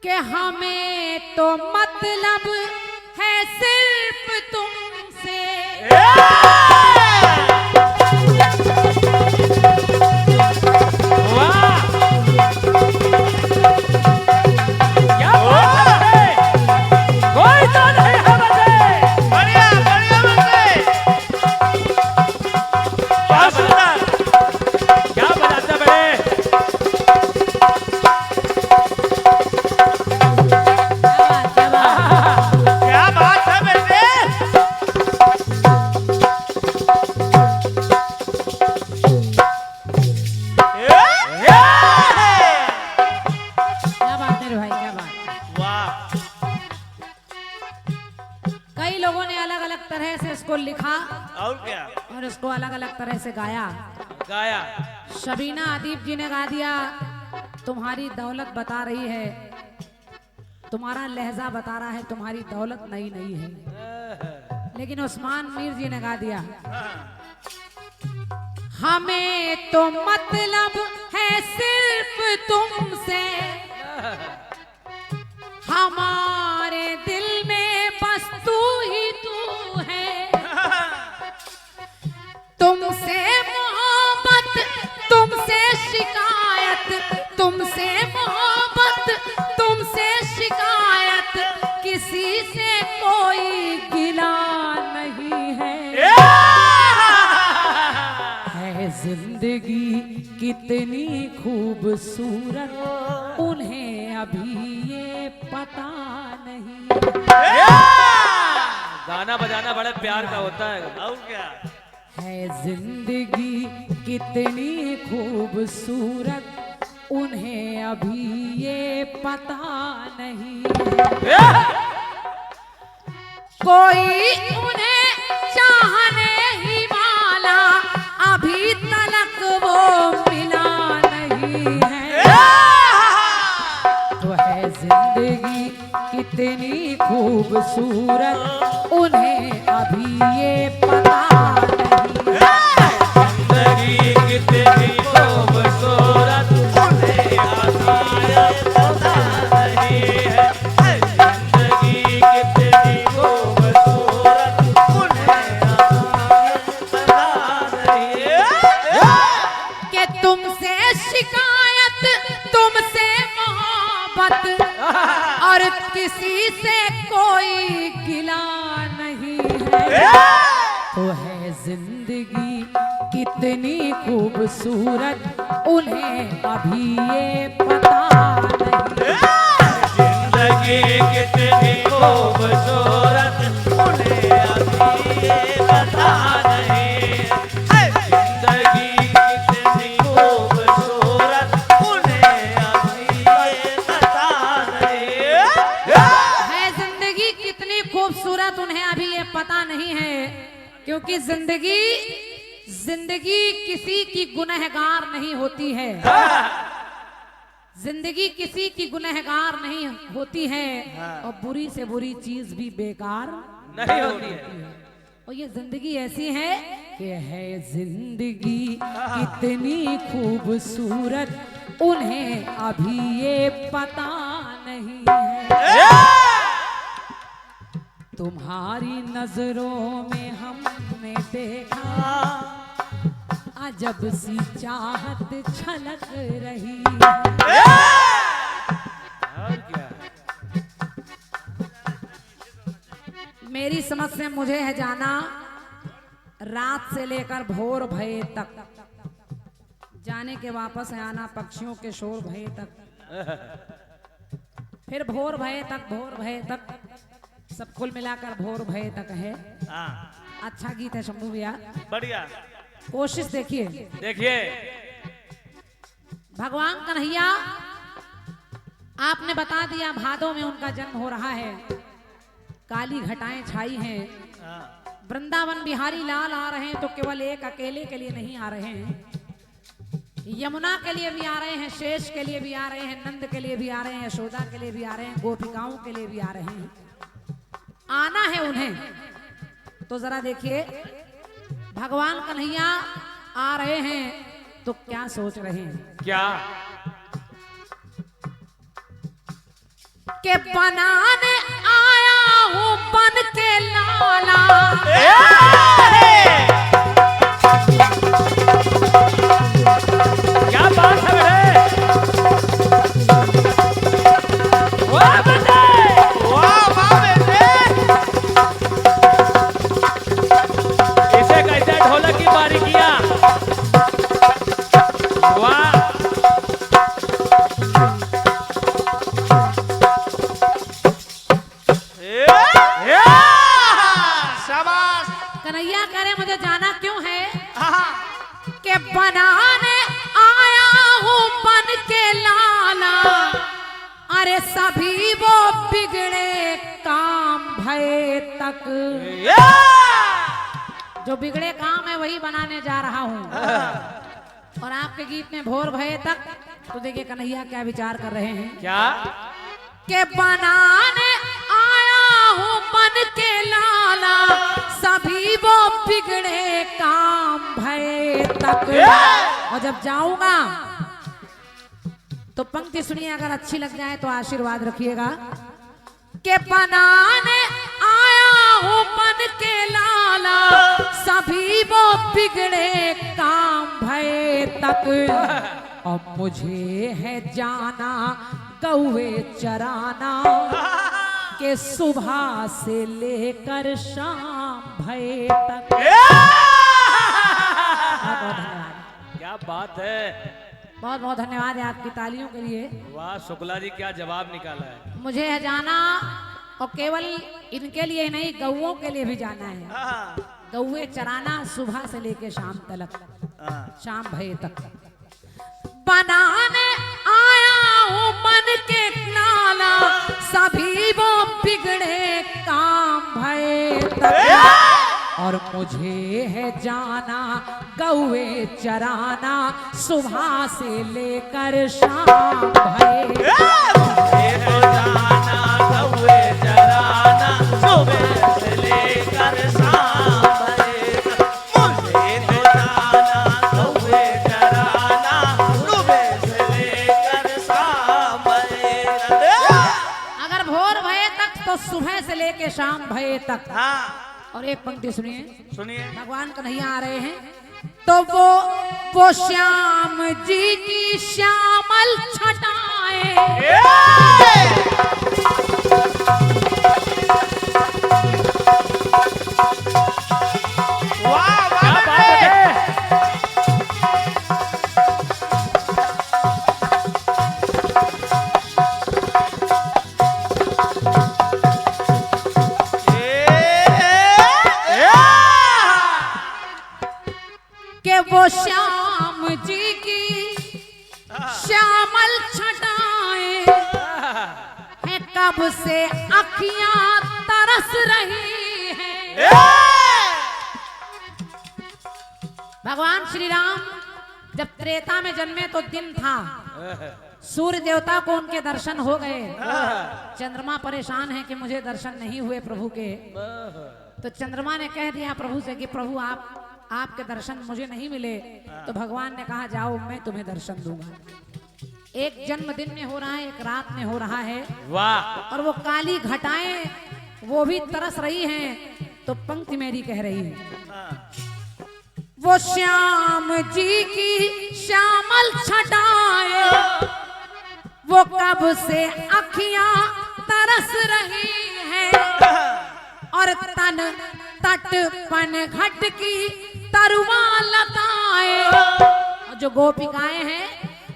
कि हमें तो मतलब है सिर्फ तुमसे। कई लोगों ने अलग अलग तरह से इसको लिखा और क्या और इसको अलग अलग तरह से गाया। गाया। शबीना अदीब जी ने गा दिया, तुम्हारी दौलत बता रही है, तुम्हारा लहजा बता रहा है तुम्हारी दौलत नई नई है। लेकिन उस्मान मीर जी ने गा दिया, हमें तो मतलब है सिर्फ तुमसे, हमारे दिल में बस तू ही तू है। तुमसे मोहब्बत, तुमसे शिकायत, तुमसे मोहब्बत, तुमसे शिकायत, किसी से कोई गिला नहीं है। है जिंदगी कितनी खूबसूरत, उन्हें अभी ये पता नहीं। गाना बजाना बड़े प्यार का होता है। और क्या है जिंदगी कितनी खूबसूरत, उन्हें अभी ये पता नहीं। कोई उन्हें चाहने ही वाला अभी तलक वो मिला नहीं है। तो है जिंदगी कितनी खूबसूरत, उन्हें अभी ये पता जिंदगी कितनी खूबसूरत, उन्हें अभी ये पता नहीं है। जिंदगी कितनी खूबसूरत, उन्हें अभी पता नहीं है। कि तुमसे शिकायत, तुमसे मोहब्बत, और किसी से कोई गिला नहीं है। तो है जिंदगी कितनी खूबसूरत, उन्हें अभी ये पता नहीं। जिंदगी कितनी खूबसूरत, उन्हें अभी ये पता नहीं। जिंदगी कितनी खूबसूरत, उन्हें अभी ये पता नहीं है। जिंदगी कितनी खूबसूरत, उन्हें अभी ये पता नहीं है। क्योंकि जिंदगी किसी की गुनहगार नहीं होती है। जिंदगी किसी की गुनहगार नहीं होती है, और बुरी से बुरी चीज भी बेकार नहीं होती है। और ये जिंदगी ऐसी है कि है जिंदगी कितनी खूबसूरत, उन्हें अभी ये पता नहीं है। तुम्हारी नजरों में हमने देखा अजब सी चाहत छलक रही है। और क्या मेरी समझ से मुझे है जाना, रात से लेकर भोर भये तक, जाने के वापस आना पक्षियों के शोर भये तक, फिर भोर भये तक, भोर भये तक, सब कुल मिलाकर भोर भये तक है। अच्छा गीत है शंभू भैया, बढ़िया। कोशिश देखिए। देखिए भगवान कन्हैया, आपने बता दिया भादों में उनका जन्म हो रहा है, काली घटाएं छाई हैं, वृंदावन बिहारी लाल आ रहे हैं, तो केवल एक अकेले के लिए नहीं आ रहे हैं, यमुना के लिए भी आ रहे हैं, शेष के लिए भी आ रहे हैं, नंद के लिए भी आ रहे हैं, यशोदा के लिए भी आ रहे हैं, गोपिकाओं के लिए भी आ रहे हैं। आना है उन्हें, तो जरा देखिए भगवान कन्हैया आ रहे हैं तो क्या सोच रहे हैं। क्या के बनाने आया हूँ बन के लाला। क्या बात है बेटे? वाह बेटे, वाह बेटे। इसे कहते हैं ढोलक की बारीकियां। वाह। कन्हैया कह रहे मुझे जाना क्यों है के बनाने आया हूँ बन के लाला। अरे सभी वो बिगड़े काम भय तक, जो बिगड़े काम है वही बनाने जा रहा हूँ। और आपके गीत में भोर भय तक, तो देखिए कन्हैया क्या विचार कर रहे हैं। क्या के बनाने आया हूँ बन के लाला, सभी वो बिगड़े काम भय तक। और जब जाऊंगा तो पंक्ति सुनिए, अगर अच्छी लग जाए तो आशीर्वाद रखिएगा। के बनाने आया हूँ बन के लाला, सभी वो बिगड़े काम भय तक। अब मुझे है जाना कौवे चराना, के सुबह से लेकर शाम भय तक। बहुत बहुत धन्यवाद। क्या बात है। बहुत बहुत धन्यवाद है आपकी तालियों के लिए। वाह शुक्ला जी, क्या जवाब निकाला है। मुझे है जाना, और केवल इनके लिए नहीं गौओं के लिए भी जाना है। गौए चराना सुबह से लेकर शाम तक, शाम भय तक। बनाने आया हूँ बन के लाला, सभी वो बिगड़े काम भय तक। और मुझे है जाना गौए चराना, सुबह से लेकर शाम भय। मुझे तो जाना गौए चराना, सुबह से लेकर शाम भय तक। मुझे तो जाना गौए चराना, सुबह से लेकर शाम भय तक। अगर भोर भय तक तो सुबह से लेकर शाम भय तक। हाँ और एक पंक्ति सुनिए, सुनिए। भगवान कन्हैया आ रहे हैं, तो वो श्याम जी की श्यामल छटाएं। वाह वाह बात है। के वो श्याम जी की श्यामल छटाएं हैं, कब से अखियां तरस रही हैं। भगवान श्री राम जब त्रेता में जन्मे तो दिन था, सूर्य देवता को उनके दर्शन हो गए। चंद्रमा परेशान है कि मुझे दर्शन नहीं हुए प्रभु के। तो चंद्रमा ने कह दिया प्रभु से कि प्रभु आपके दर्शन मुझे नहीं मिले। तो भगवान ने कहा जाओ मैं तुम्हें दर्शन दूंगा। एक जन्मदिन में हो रहा है, एक रात में हो रहा है। वाह। और वो काली घटाएं वो भी तरस रही हैं। तो पंक्ति मेरी कह रही है, वो श्याम जी की श्यामल छटाएं, वो कब से अखियां तरस रही हैं। और तन तट पन घट की तरुआ लताएं, और जो गोपिकाएं हैं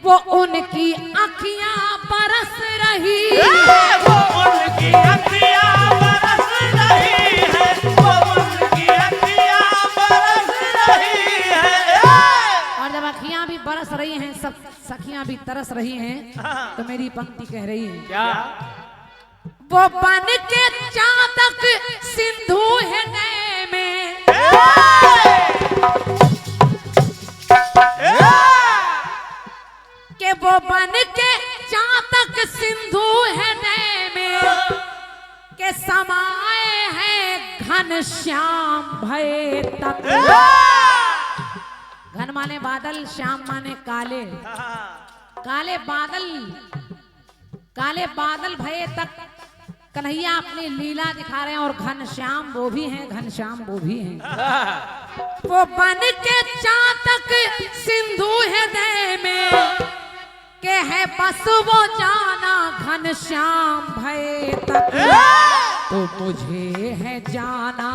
वो उनकी अखियां बरस रही है। वो उनकी अखियां बरस रही है, वो उनकी अखियां बरस रही है। और जब अखियां भी बरस रही हैं, सब सखियां भी तरस रही हैं, तो मेरी पंक्ति कह रही है, क्या वो बन के चातक सिंधु हृदय में, के वो बन के चातक सिंधु हृदय में, के समाये हैं घन श्याम भय तक। घन माने बादल, श्याम माने काले। काले बादल काले बादल भये तक कन्हैया अपनी लीला दिखा रहे हैं और घनश्याम वो भी हैं, घनश्याम वो भी हैं। वो बन के चातक सिंधु हृदय में के है बस वो जाना घनश्याम भये तक। तो मुझे है जाना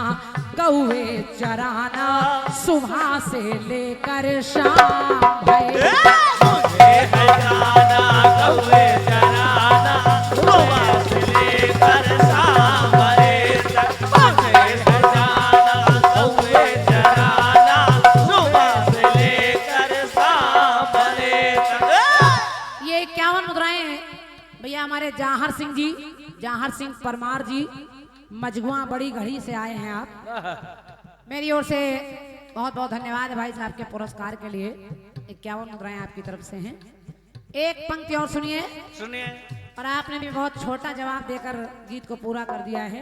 कौवे चराना सुबह से लेकर शाम भये। मुझे है जाना कौवे चराना सुबह से लेकर शाम भये तक। मुझे है जाना कौवे चराना सुबह से लेकर शाम भये तक। ये 51 मुद्राएं हैं भैया हमारे जाहर सिंह जी, जाहर सिंह परमार जी मजगुआ बड़ी घड़ी से आए हैं आप। मेरी ओर से बहुत बहुत धन्यवाद है भाई साहब के पुरस्कार के लिए। 51 मुद्राएं आपकी तरफ से हैं। एक पंक्ति और सुनिए, सुनिए। और आपने भी बहुत छोटा जवाब देकर गीत को पूरा कर दिया है,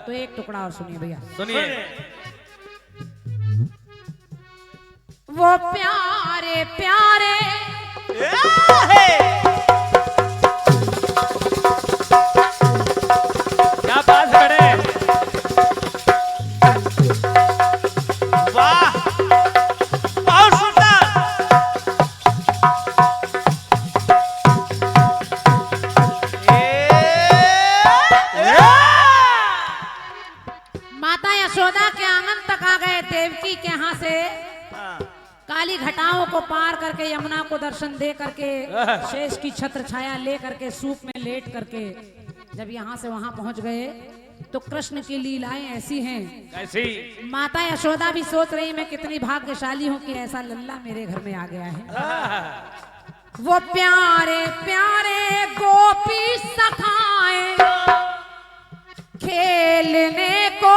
तो एक टुकड़ा और सुनिए भैया। सुनिए। वो प्यारे प्यारे क्या बात करे, वाह बहुत सुंदर। माता यशोदा के आंगन तक आ गए देवकी के यहाँ से। काली घटाओं को पार करके यमुना को दर्शन दे करके शेष की छत्र छाया ले करके सूप में लेट करके जब यहाँ से वहां पहुंच गए तो कृष्ण की लीलाएं ऐसी हैं। कैसी? माता यशोदा भी सोच रही मैं कितनी भाग्यशाली हूँ कि ऐसा लल्ला मेरे घर में आ गया है। वो प्यारे प्यारे गोपी सखाएं खेलने को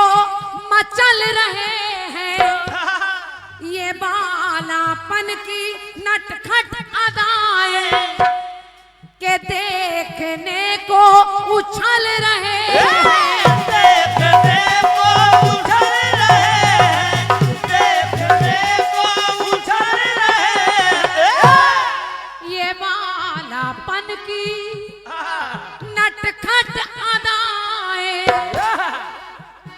मचल रहे हैं। ये बालापन की नटखट अदाएं के देखने को उछल रहे हैं। देखने को उछल रहे हैं, देखने को उछल रहे हैं। ये बालापन की नटखट अदाएं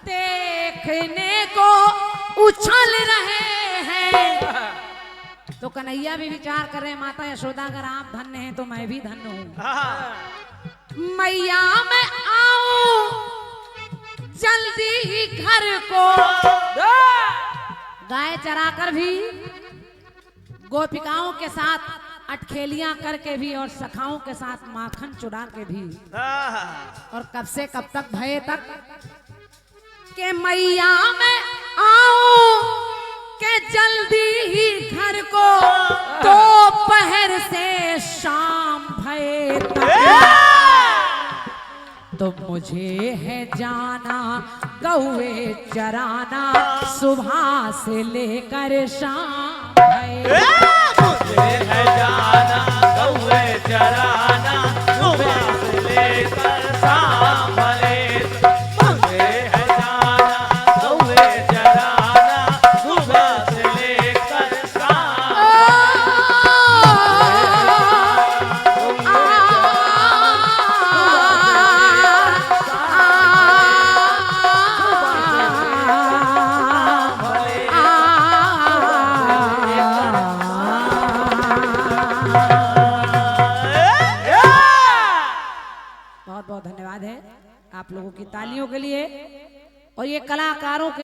देखने को उछल रहे हैं। तो कन्हैया भी विचार कर रहे हैं माता यशोदा अगर आप धन्य हैं तो मैं भी धन्य हूँ। मैया मैं आऊं जल्दी ही घर को। गाय चराकर भी गोपिकाओं के साथ अटखेलियां करके भी और सखाओं के साथ माखन चुरा के भी, और कब से कब तक भये तक के मैया मैं आऊं के जल्दी ही घर को। दोपहर से शाम भये तक तो मुझे है जाना गौवे चराना सुबह से लेकर शाम भये। मुझे है जाना कौवे चराना सुबह से लेकर शाम भये तक। मुझे है जाना कौवे चराना सुबह से लेकर शाम। बहुत बहुत धन्यवाद है आप लोगों की तालियों के लिए और ये कलाकारों के